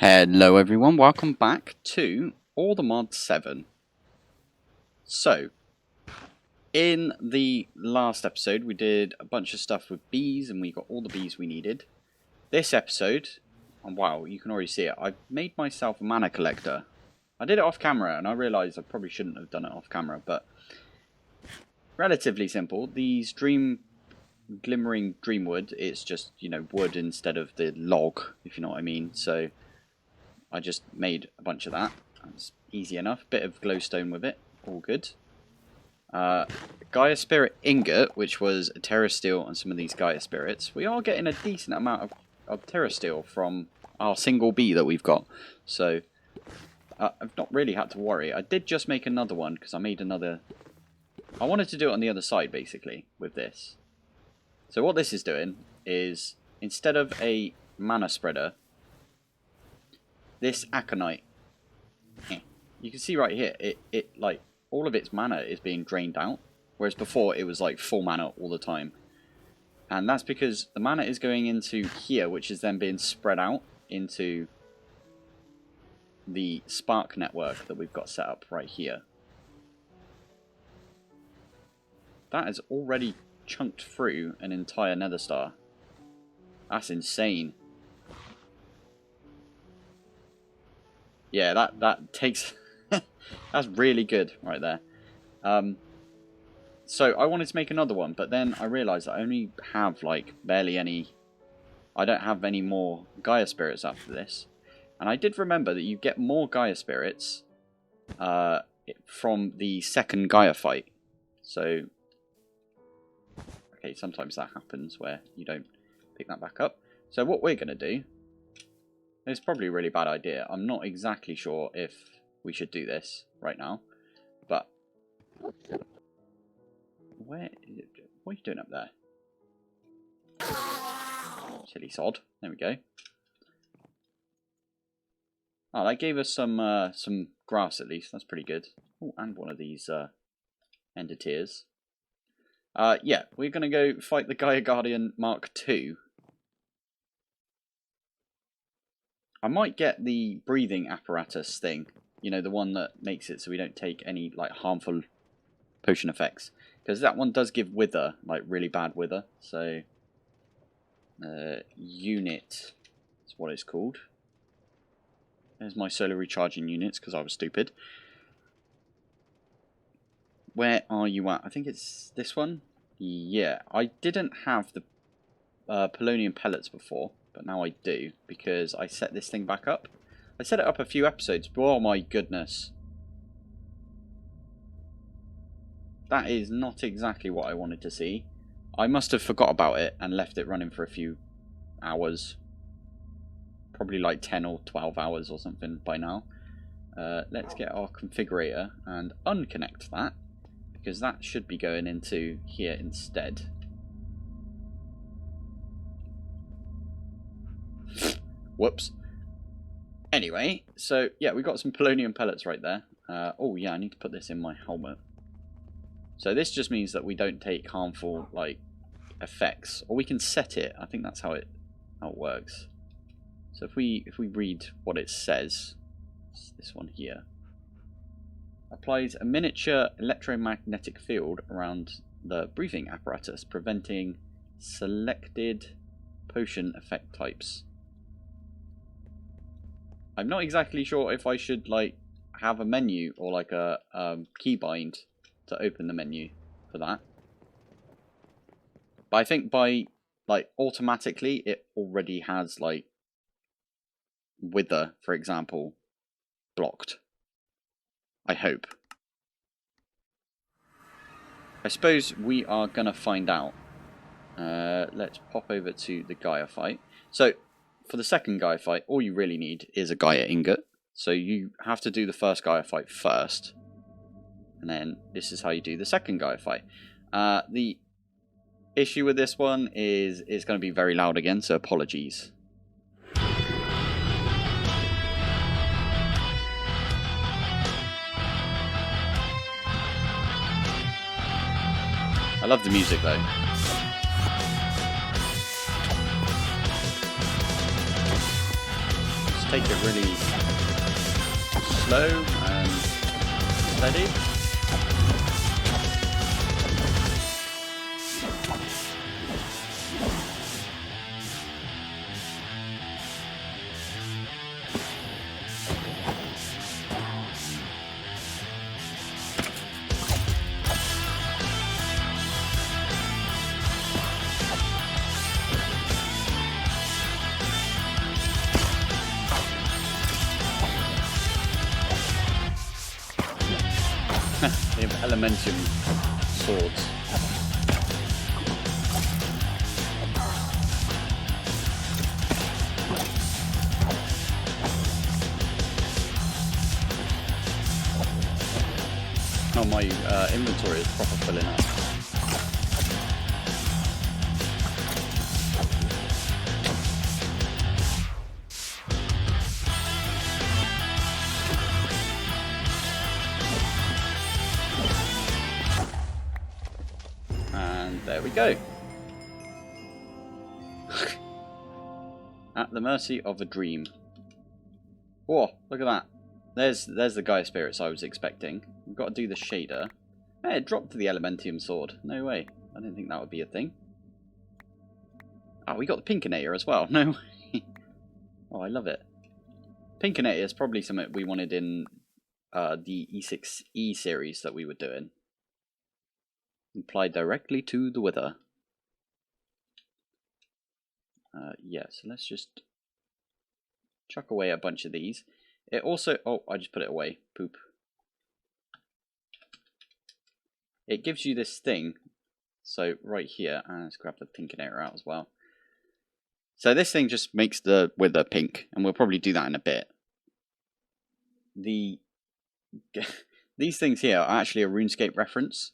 Hello everyone, welcome back to All the Mods 7. So, in the last episode we did a bunch of stuff with bees and we got all the bees we needed. This episode, and wow, you can already see it, I made myself a mana collector. I did it off camera and I realised I probably shouldn't have done it off camera, but relatively simple. These glimmering dreamwood, it's just, you know, wood instead of the log, if you know what I mean. So I just made a bunch of that. That's easy enough. Bit of glowstone with it. All good. Gaia Spirit Ingot, which was a Terra Steel and some of these Gaia Spirits. We are getting a decent amount of Terra Steel from our single bee that we've got. So I've not really had to worry. I did just make another one because I made another... I wanted to do it on the other side, basically, with this. So what this is doing is, instead of a mana spreader, this Aconite, you can see right here, it like, all of its mana is being drained out, whereas before it was like full mana all the time. And that's because the mana is going into here, which is then being spread out into the spark network that we've got set up right here. That has already chunked through an entire nether star. That's insane. Yeah, that takes... that's really good right there. So I wanted to make another one, but then I realised I only have like barely any... I don't have any more Gaia Spirits after this. And I did remember that you get more Gaia Spirits from the second Gaia fight. So... okay, sometimes that happens where you don't pick that back up. So what we're going to do... it's probably a really bad idea. I'm not exactly sure if we should do this right now. But... what are you doing up there? Silly sod. There we go. Oh, that gave us some grass at least. That's pretty good. Oh, and one of these Ender Tears. Yeah, we're going to go fight the Gaia Guardian Mark II. I might get the breathing apparatus thing. You know, the one that makes it so we don't take any like harmful potion effects. Because that one does give wither, like really bad wither. So, unit is what it's called. There's my solar recharging units because I was stupid. Where are you at? I think it's this one. Yeah, I didn't have the polonium pellets before, but now I do because I set this thing back up. I set it up a few episodes, but oh my goodness. That is not exactly what I wanted to see. I must have forgot about it and left it running for a few hours. Probably like 10 or 12 hours or something by now. Let's get our configurator and unconnect that, because that should be going into here instead. Whoops. Anyway, so yeah, we got some polonium pellets right there. Oh yeah, I need to put this in my helmet. So this just means that we don't take harmful like effects, or we can set it. I think that's how it works. So if we read what it says, it's this one here. Applies a miniature electromagnetic field around the breathing apparatus, preventing selected potion effect types. I'm not exactly sure if I should like have a menu or like a keybind to open the menu for that. But I think by like automatically it already has like wither, for example, blocked. I hope. I suppose we are going to find out. Let's pop over to the Gaia fight. So, for the second Gaia fight, all you really need is a Gaia Ingot. So you have to do the first Gaia fight first. And then this is how you do the second Gaia fight. The issue with this one is it's going to be very loud again, so apologies. I love the music though. just take it really slow and steady. They have Elementum swords. Oh, my inventory is proper filling up. There we go. At the mercy of a dream. Whoa, look at that. There's the Gaia spirits I was expecting. We've got to do the shader. Hey, it dropped the Elementium sword. No way. I didn't think that would be a thing. Oh, we got the Pinkinator as well. No way. Oh, I love it. Pinkinator is probably something we wanted in the E6E series that we were doing. Applied directly to the wither. Yeah, so let's just chuck away a bunch of these. It also... Oh, I just put it away. Poop. It gives you this thing. So right here, and let's grab the Pinkinator out as well. So this thing just makes the wither pink, and we'll probably do that in a bit. These things here are actually a Runescape reference.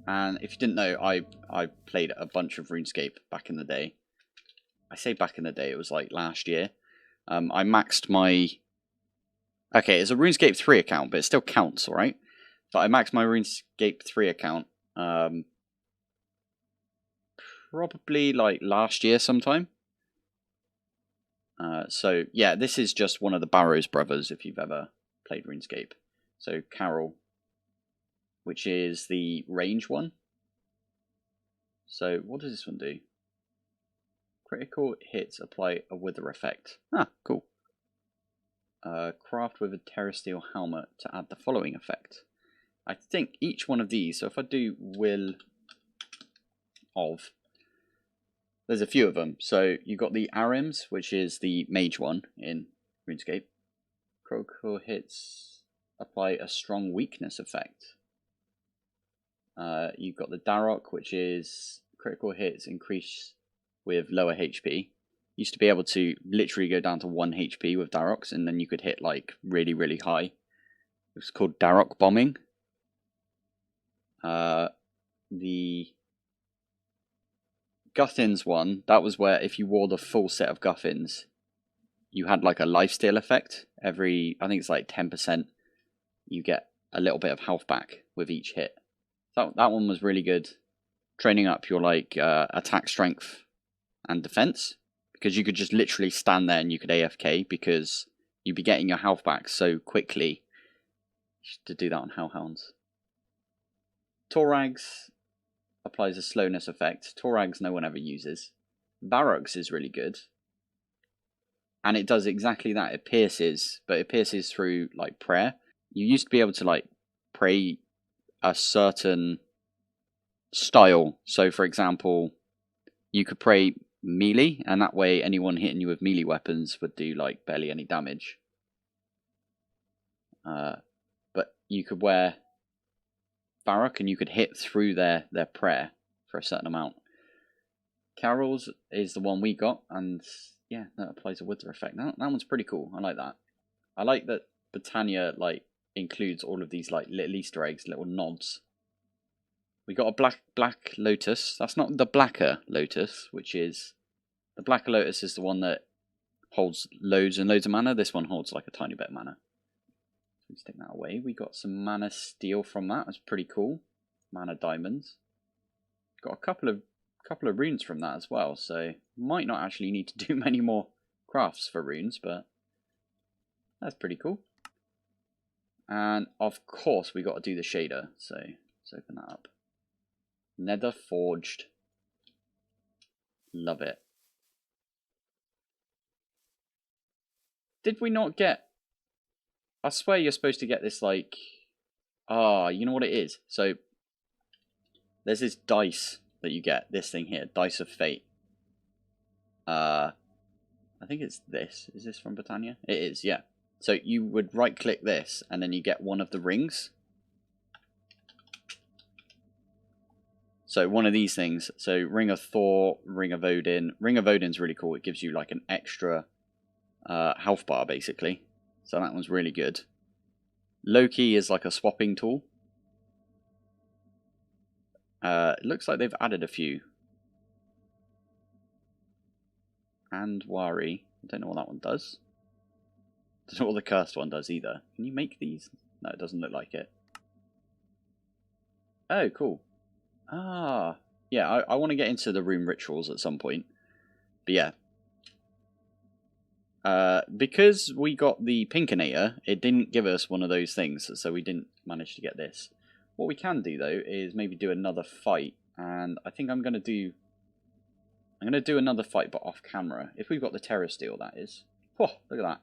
And if you didn't know, I played a bunch of Runescape back in the day. I say back in the day, it was like last year. I maxed my... Okay, it's a RuneScape 3 account, but it still counts, alright? But I maxed my RuneScape 3 account probably like last year sometime. So yeah, this is just one of the Barrows brothers if you've ever played RuneScape. So Carol, which is the range one. So what does this one do? Critical hits apply a wither effect. Ah, cool. Craft with a terrestrial helmet to add the following effect. I think each one of these, so if I do will of, there's a few of them. So you've got the Arims, which is the mage one in RuneScape. Critical hits apply a strong weakness effect. You've got the Darok, which is critical hits increase with lower HP. Used to be able to literally go down to 1 HP with Daroks, and then you could hit like really, really high. It was called Darok bombing. The Guthins one, that was where if you wore the full set of Guthins, you had like a lifesteal effect. Every, I think it's like 10%, you get a little bit of health back with each hit. That one was really good. Training up your like attack strength and defense, because you could just literally stand there and you could AFK because you'd be getting your health back so quickly. To do that on Hellhounds. Torags applies a slowness effect. Torags no one ever uses. Barox is really good. And it does exactly that. It pierces, but it pierces through like prayer. You used to be able to like pray a certain style. So for example, you could pray melee, and that way anyone hitting you with melee weapons would do like barely any damage. But you could wear Barak and you could hit through their prayer for a certain amount. Carol's is the one we got, and yeah, that applies a wither effect. That one's pretty cool. I like that. I like that Britannia like includes all of these like little Easter eggs, little nods. We got a black lotus. That's not the blacker lotus, which is the blacker lotus is the one that holds loads and loads of mana. This one holds like a tiny bit of mana. Let's take that away. We got some mana steel from that. That's pretty cool. Mana diamonds. Got a couple of runes from that as well. So might not actually need to do many more crafts for runes, but That's pretty cool. And of course we got to do the shader. So let's open that up. Nether forged. Love it. Did we not get... I swear you're supposed to get this like... Ah, you know what it is? So there's this dice that you get. This thing here. Dice of Fate. I think it's this. Is this from Britannia? It is, yeah. So you would right click this and then you get one of the rings. So one of these things. So Ring of Thor, Ring of Odin. Ring of Odin's really cool. It gives you like an extra health bar basically. So that one's really good. Loki is like a swapping tool. It looks like they've added a few. And Wari. I don't know what that one does. Don't know what the cursed one does either. Can you make these? No, it doesn't look like it. Oh, cool. Ah, yeah, I want to get into the rune rituals at some point. But yeah. Because we got the Pinkinator, it didn't give us one of those things, so we didn't manage to get this. What we can do, though, is maybe do another fight. And I think I'm going to do another fight, but off camera. If we've got the Terror Steel, that is. Oh, look at that.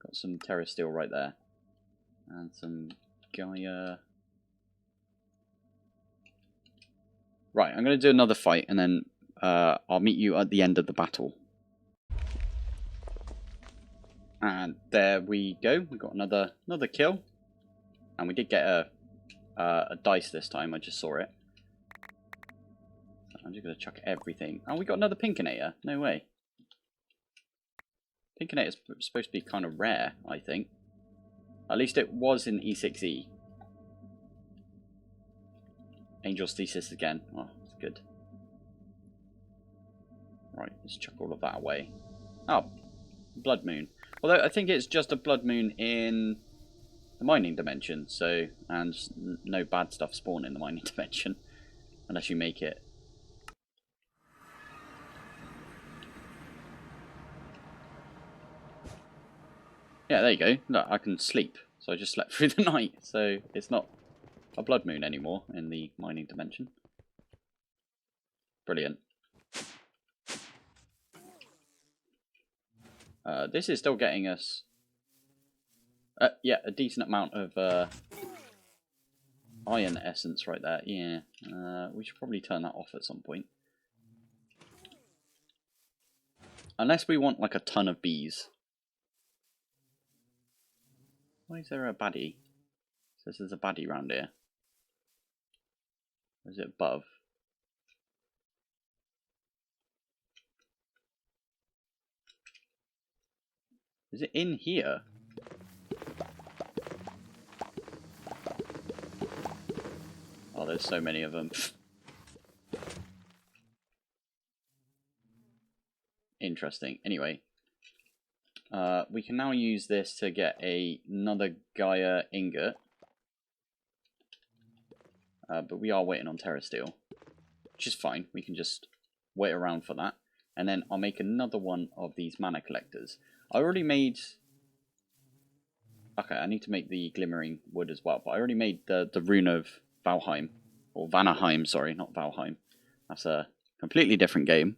Got some Terror Steel right there. And some Gaia... Right, I'm going to do another fight, and then I'll meet you at the end of the battle. And there we go. We got another kill. And we did get a dice this time. I just saw it. I'm just going to chuck everything. Oh, we got another Pinkinator. No way. Pinkinator's supposed to be kind of rare, I think. At least it was in E6E. Angel's Thesis again. Oh, that's good. Right, let's chuck all of that away. Oh, Blood Moon. Although I think it's just a Blood Moon in the mining dimension, so, and no bad stuff spawn in the mining dimension unless you make it. Yeah, there you go. Look, I can sleep. So I just slept through the night. So it's not a blood moon anymore in the mining dimension. Brilliant. This is still getting us... yeah, a decent amount of iron essence right there. Yeah, we should probably turn that off at some point. Unless we want like a ton of bees. Why is there a baddie? It says there's a baddie around here. Or is it above? Is it in here? Oh, there's so many of them. Interesting. Anyway. We can now use this to get another Gaia ingot. But we are waiting on Terra Steel. Which is fine. We can just wait around for that. And then I'll make another one of these mana collectors. I already made... Okay, I need to make the glimmering wood as well. But I already made the rune of Valheim. Or Vanaheim, sorry, not Valheim. That's a completely different game.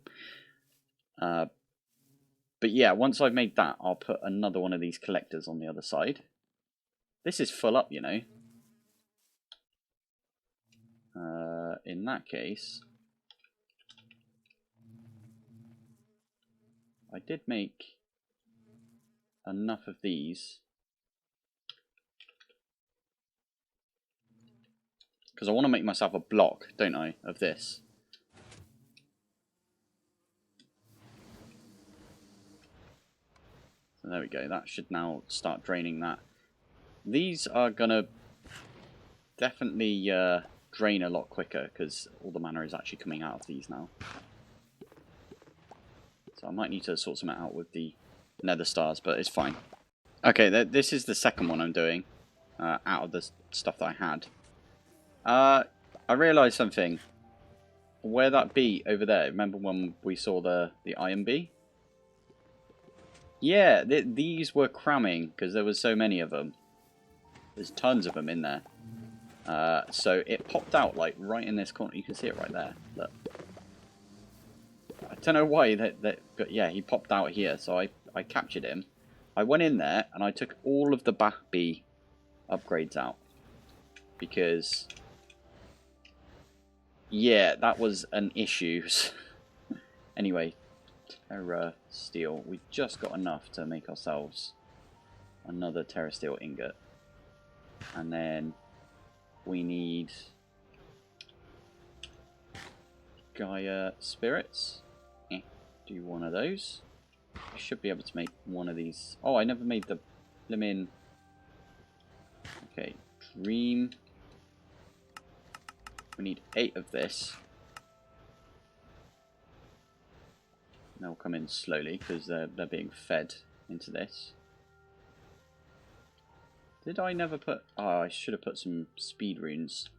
But yeah, once I've made that, I'll put another one of these collectors on the other side. This is full up, you know. In that case, I did make enough of these. Because I want to make myself a block, don't I, of this. So there we go, that should now start draining that. These are going to definitely drain a lot quicker because all the mana is actually coming out of these now. So I might need to sort something out with the nether stars, but it's fine. Okay, this is the second one I'm doing out of the stuff that I had. I realised something. Where that bee over there, remember when we saw the iron bee? Yeah, these were cramming because there was so many of them. There's tons of them in there. So it popped out like right in this corner. You can see it right there. Look. I don't know why but yeah, he popped out here. So I captured him. I went in there and I took all of the back B upgrades out because yeah, that was an issue. Anyway, Terra Steel. We just got enough to make ourselves another Terra Steel ingot, and then we need Gaia Spirits. Do one of those. I should be able to make one of these. Oh, I never made the lemon. Okay, Dream. We need 8 of this. They'll come in slowly because they're being fed into this. Did I never put... Oh, I should have put some speed runes.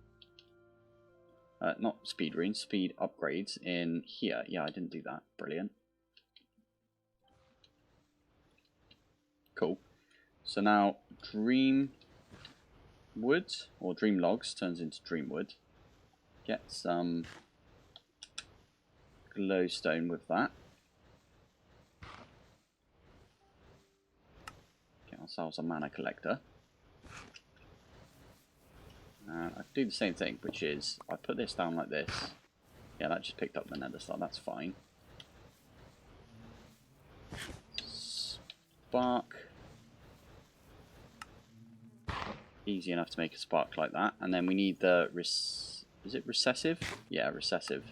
Not speed runes, speed upgrades in here. Yeah, I didn't do that. Brilliant. Cool. So now Dream Wood, or Dream Logs, turns into Dream Wood. Get some glowstone with that. Get ourselves a mana collector. And I do the same thing, which is I put this down like this. Yeah, that just picked up the nether star. That's fine. Spark. Easy enough to make a spark like that. And then we need the... Is it recessive? Yeah, recessive.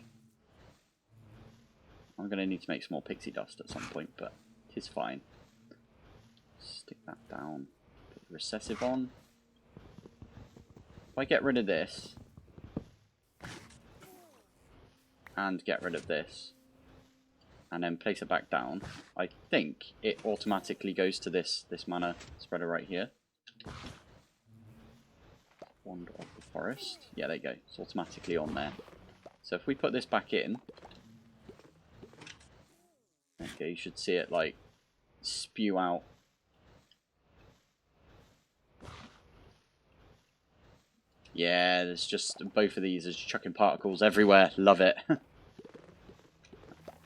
I'm going to need to make some more pixie dust at some point, but it is fine. Stick that down. Put the recessive on. If I get rid of this, and get rid of this, and then place it back down, I think it automatically goes to this mana spreader right here. Wand of the Forest. Yeah, there you go. It's automatically on there. So if we put this back in, okay, you should see it like spew out. Yeah, there's just both of these are just chucking particles everywhere. Love it.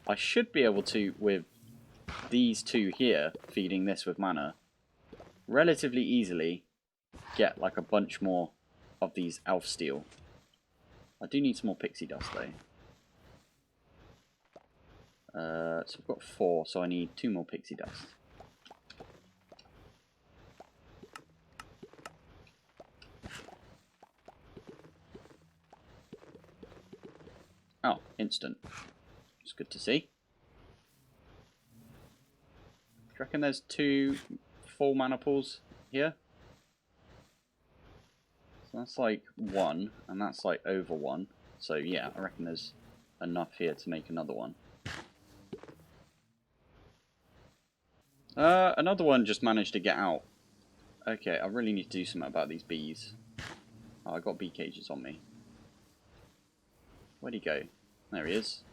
I should be able to, with these two here, feeding this with mana, relatively easily get like a bunch more of these elf steel. I do need some more pixie dust though. So I've got 4, so I need 2 more pixie dust. Oh, instant. It's good to see. Do you reckon there's 2 full mana pools here? So that's like 1, and that's like over 1. So yeah, I reckon there's enough here to make another one. Another one just managed to get out. Okay, I really need to do something about these bees. Oh, I got bee cages on me. Where'd he go? There he is.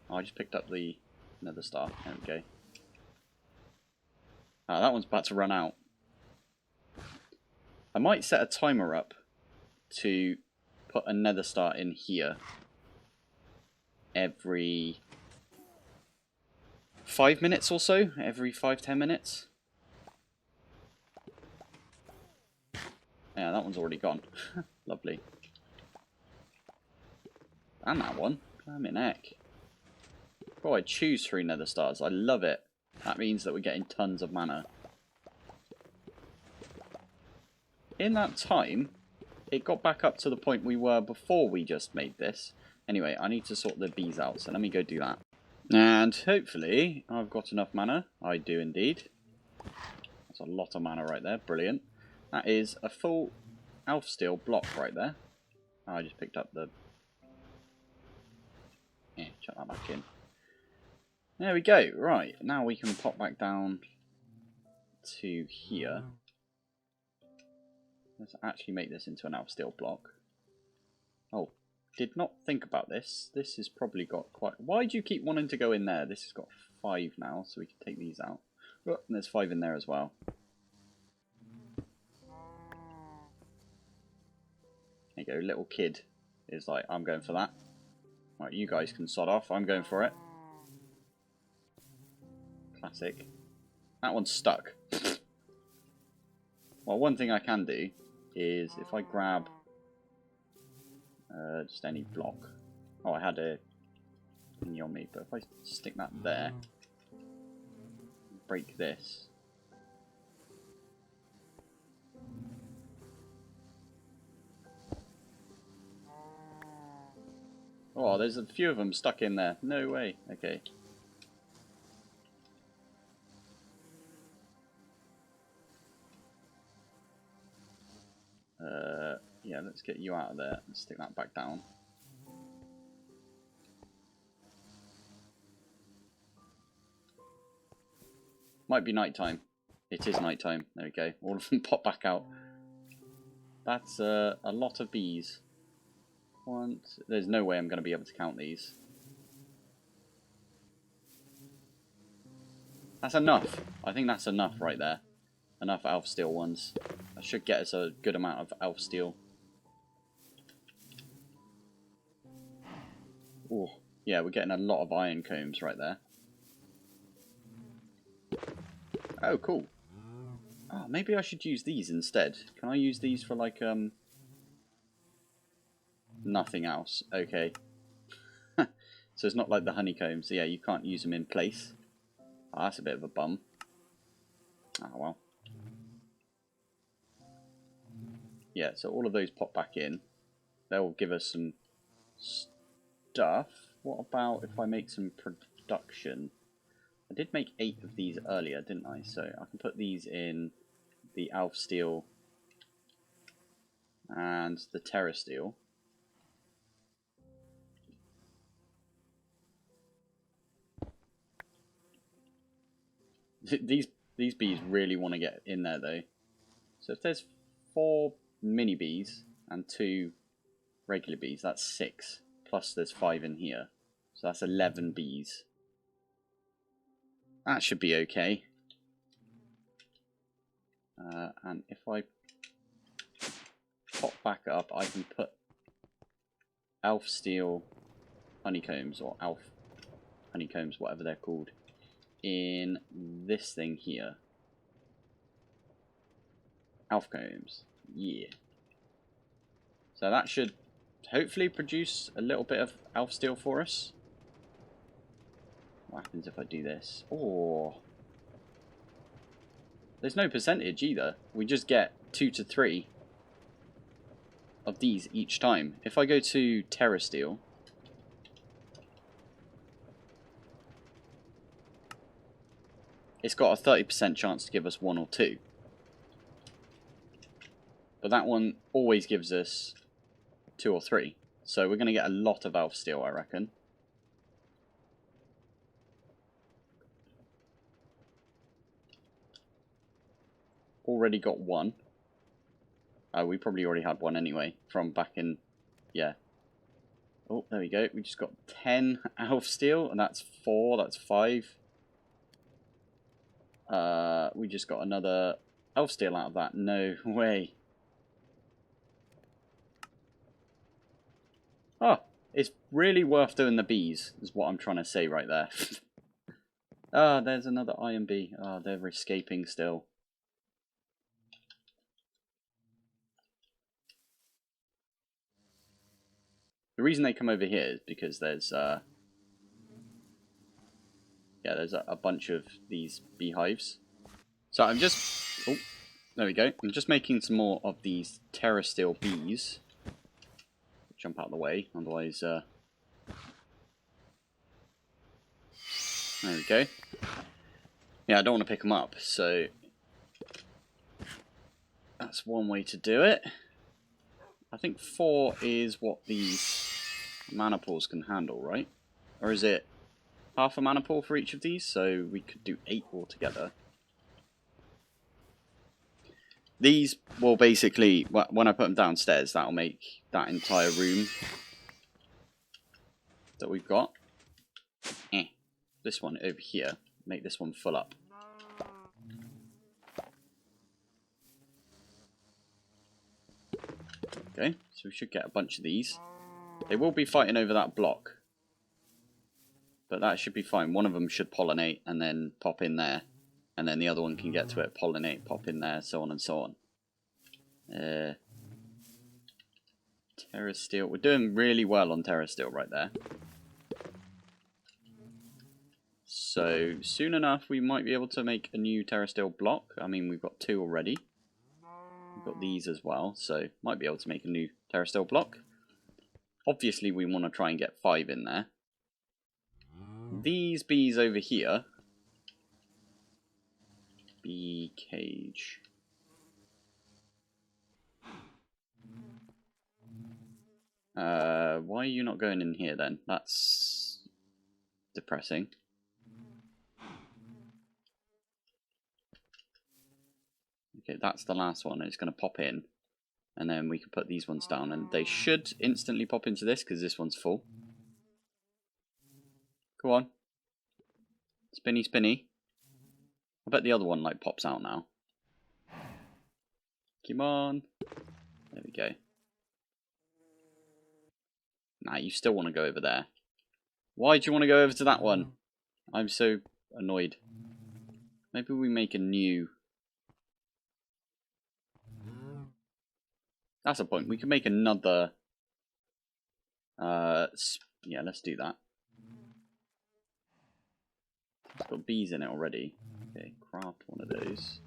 Oh, I just picked up the nether star. There we go. Ah, that one's about to run out. I might set a timer up to put a nether star in here every 5 minutes or so. Every 5-10 minutes. Yeah, that one's already gone. Lovely. And that one. Blimey heck. Oh, I choose 3 nether stars. I love it. That means that we're getting tons of mana. In that time, it got back up to the point we were before we just made this. Anyway, I need to sort the bees out, so let me go do that. And hopefully, I've got enough mana. I do indeed. That's a lot of mana right there. Brilliant. That is a full elf steel block right there. Oh, I just picked up the... Yeah, chuck that back in. There we go. Right, now we can pop back down to here. Let's actually make this into an elf steel block. Oh, did not think about this. This has probably got quite... Why do you keep wanting to go in there? This has got 5 now, so we can take these out. Oh, and there's 5 in there as well. There you go, little kid is like, I'm going for that. Right, you guys can sod off. I'm going for it. Classic. That one's stuck. Well, one thing I can do is if I grab just any block. Oh, I had a thingy on me, but if I stick that there, break this. Oh, there's a few of them stuck in there. No way. Okay. Yeah, let's get you out of there and stick that back down. Might be nighttime. It is nighttime. There we go. All of them pop back out. That's a lot of bees. There's no way I'm going to be able to count these. That's enough. I think that's enough right there. Enough elf steel ones. That should get us a good amount of elf steel. Oh, yeah, we're getting a lot of iron combs right there. Oh, cool. Oh, maybe I should use these instead. Can I use these for like, nothing else? Okay. So it's not like the honeycombs. So yeah, you can't use them in place. Oh, that's a bit of a bum. Oh, well. Yeah, so all of those pop back in. They'll give us some stuff. What about if I make some production? I did make 8 of these earlier, didn't I? So I can put these in the elf steel and the terra steel. These bees really want to get in there though. So if there's 4 mini bees and 2 regular bees, that's 6. Plus there's 5 in here. So that's 11 bees. That should be okay. And if I pop back up, I can put elf steel honeycombs, or elf honeycombs, whatever they're called, in this thing here. Elf combs. Yeah. So that should hopefully produce a little bit of elf steel for us. What happens if I do this? Oh. There's no percentage either. We just get 2 to 3 of these each time. If I go to terra steel, it's got a 30% chance to give us 1 or 2. But that one always gives us 2 or 3. So we're going to get a lot of elf steel, I reckon. Already got 1. We probably already had 1 anyway from back in, yeah. Oh, there we go. We just got 10 elf steel, and that's 4. That's 5. We just got another elf steel out of that. No way. Oh, it's really worth doing the bees, is what I'm trying to say right there. Ah, there's another iron bee. Ah, they're escaping still. The reason they come over here is because there's there's a bunch of these beehives. So I'm just, oh, there we go. I'm just making some more of these terra steel bees. Jump out of the way, otherwise, there we go. Yeah, I don't want to pick them up, so that's one way to do it. I think 4 is what these mana pools can handle, right? Or is it half a mana pool for each of these? So we could do 8 altogether. These will basically, when I put them downstairs, that'll make that entire room that we've got. This one over here. Make this one full up. Okay, so we should get a bunch of these. They will be fighting over that block. But that should be fine. One of them should pollinate and then pop in there. And then the other one can get to it, pollinate, pop in there, so on and so on. Terra Steel. We're doing really well on Terra Steel right there. So soon enough we might be able to make a new Terra Steel block. I mean, we've got 2 already. We've got these as well, so might be able to make a new Terra Steel block. Obviously we want to try and get 5 in there. These bees over here. Bee cage. Why are you not going in here then? That's depressing. Okay, that's the last one. It's going to pop in. And then we can put these ones down. And they should instantly pop into this because this one's full. Go on. Spinny, spinny. I bet the other one like pops out now. Come on. There we go. Nah, you still want to go over there. Why do you want to go over to that one? I'm so annoyed. Maybe we make a new... That's a point. We can make another... yeah, let's do that. It's got bees in it already. Okay, craft one of those.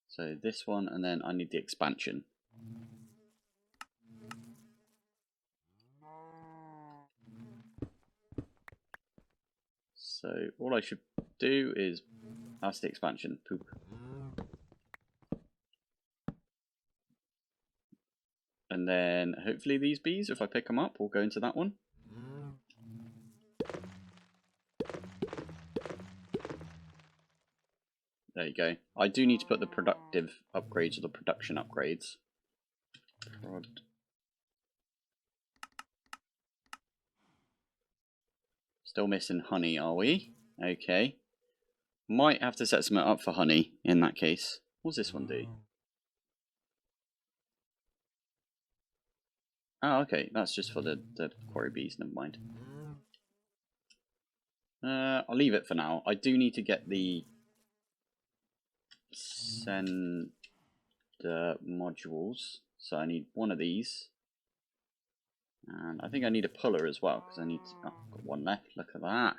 So this one, and then I need the expansion. So all I should do is... That's the expansion. Poop. And then hopefully these bees, if I pick them up, will go into that one. There you go. I do need to put the productive upgrades or the production upgrades. Still missing honey, are we? Okay. Might have to set something up for honey in that case. What does this one do? Oh, okay. That's just for the quarry bees. Never mind. I'll leave it for now. I do need to get the send modules. So I need one of these. And I think I need a puller as well, because I need to, oh, I've got one left, look at that.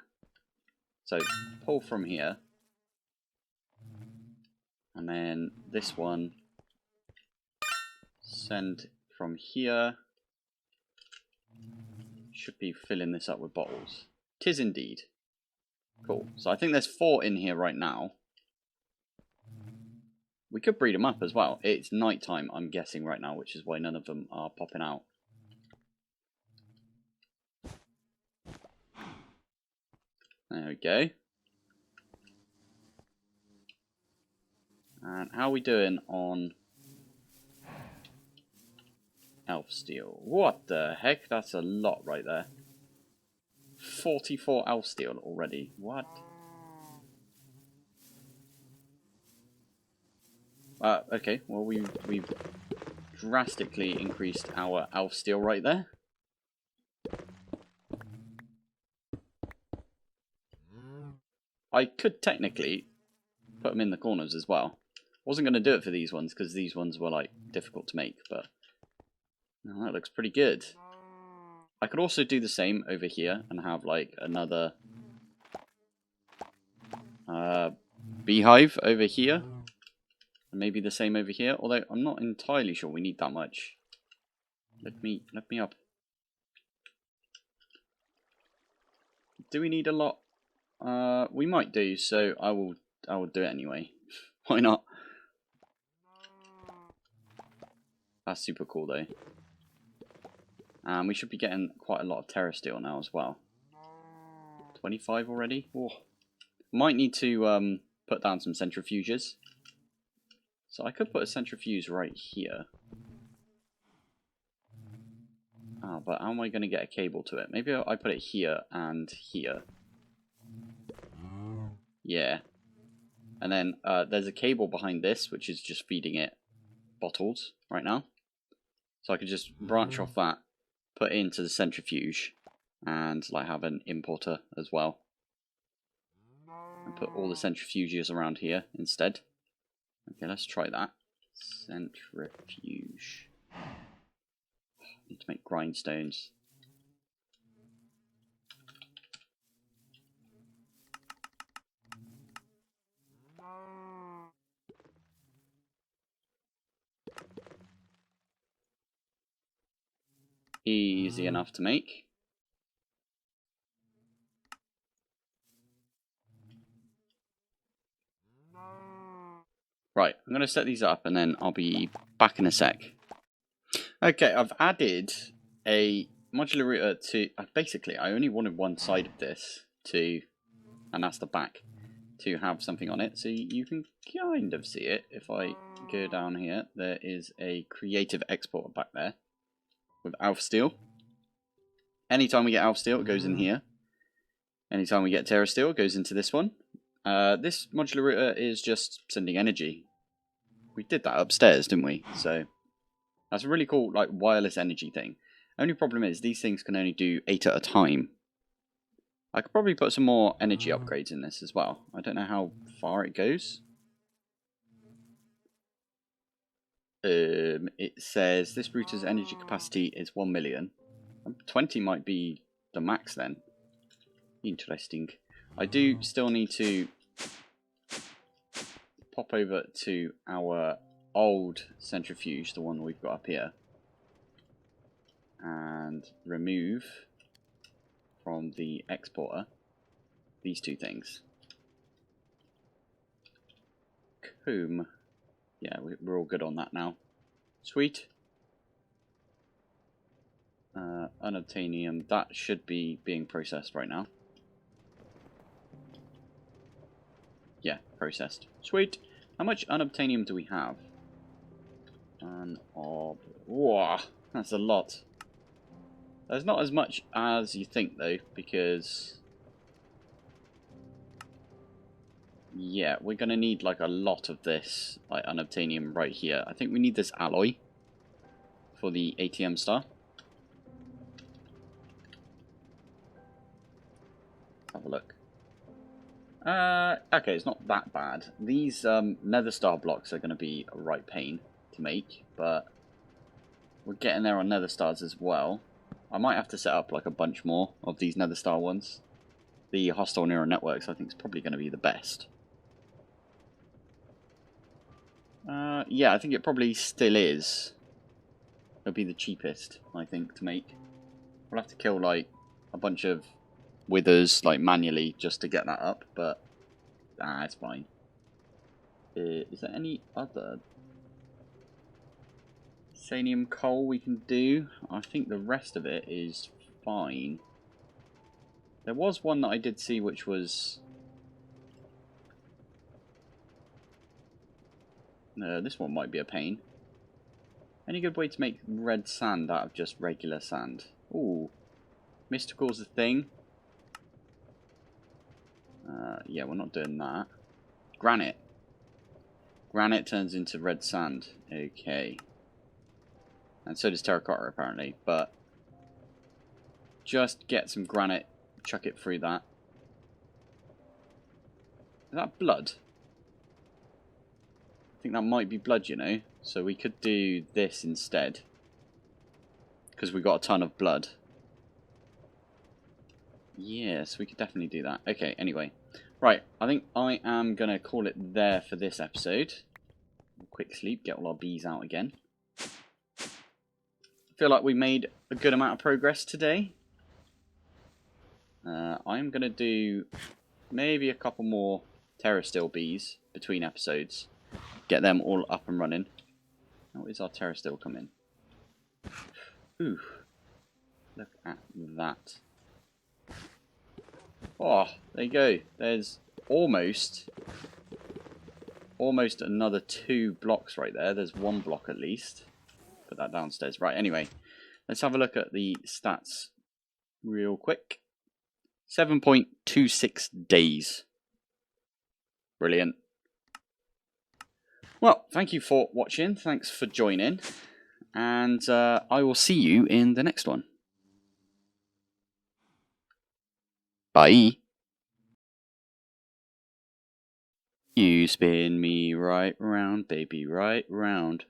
So pull from here. And then this one, send from here. Should be filling this up with bottles. 'Tis indeed. Cool. So I think there's 4 in here right now. We could breed them up as well. It's nighttime, I'm guessing right now, which is why none of them are popping out. There we go. And how are we doing on elf steel? What the heck? That's a lot right there. 44 elf steel already. What? Okay, well we've drastically increased our elf steel right there. I could technically put them in the corners as well. Wasn't going to do it for these ones because these ones were like difficult to make, but no, that looks pretty good. I could also do the same over here and have like another beehive over here. And maybe the same over here, although I'm not entirely sure we need that much. Let me up. Do we need a lot? We might do, so I will do it anyway. Why not? That's super cool though. And we should be getting quite a lot of Terra Steel now as well. 25 already? Oh. Might need to put down some centrifuges. So I could put a centrifuge right here. But how am I going to get a cable to it? Maybe I put it here and here. Yeah. And then there's a cable behind this, which is just feeding it bottles right now. So I could just branch off that, put it into the centrifuge, and like have an importer as well. And put all the centrifuges around here instead. Okay, let's try that. Centrifuge. Need to make grindstones. Easy enough to make. Right, I'm going to set these up and then I'll be back in a sec. Okay, I've added a modular router to... basically, I only wanted one side of this to... and that's the back, to have something on it. So you can kind of see it. If I go down here, there is a creative exporter back there with alpha steel. Anytime we get alpha steel, it goes in here. Anytime we get terra steel, it goes into this one. This modular router is just sending energy. We did that upstairs, didn't we? So that's a really cool like wireless energy thing. Only problem is these things can only do 8 at a time. I could probably put some more energy upgrades in this as well. I don't know how far it goes. It says this router's energy capacity is 1 million. 20 might be the max then. Interesting. I do still need to pop over to our old centrifuge, the one we've got up here, and remove from the exporter these two things. Comb. Yeah, we're all good on that now. Sweet. Unobtainium, that should be being processed right now. Yeah, processed. Sweet. How much unobtainium do we have? Whoa, that's a lot. There's not as much as you think though, because yeah, we're gonna need like a lot of this, like unobtainium right here. I think we need this alloy for the ATM star. Have a look. Okay, it's not that bad. These nether star blocks are going to be a right pain to make, but we're getting there on nether stars as well. I might have to set up like a bunch more of these nether star ones. The hostile neural networks I think is probably going to be the best. Yeah, I think it probably still is. It'll be the cheapest, I think, to make. We'll have to kill like a bunch of withers like manually just to get that up, but it's fine. Is there any other sanium coal we can do? I think the rest of it is fine. There was one that I did see which was this one might be a pain. Any good way to make red sand out of just regular sand? Ooh, mystical's a thing. Yeah, we're not doing that. Granite. Granite turns into red sand. Okay. And so does terracotta, apparently. But just get some granite, chuck it through that. Is that blood? I think that might be blood, you know. So we could do this instead. Because we've got a ton of blood. Yes, we could definitely do that. Okay, anyway. Right, I think I am going to call it there for this episode. Quick sleep, get all our bees out again. Feel like we made a good amount of progress today. I'm going to do maybe a couple more Terra Steel bees between episodes. Get them all up and running. How is our Terra Steel coming? Ooh, look at that. Oh, there you go. There's almost another 2 blocks right there. There's 1 block at least. Put that downstairs. Right, anyway. Let's have a look at the stats real quick. 7.26 days. Brilliant. Well, thank you for watching. Thanks for joining. And I will see you in the next one. Bye. You spin me right round, baby, right round.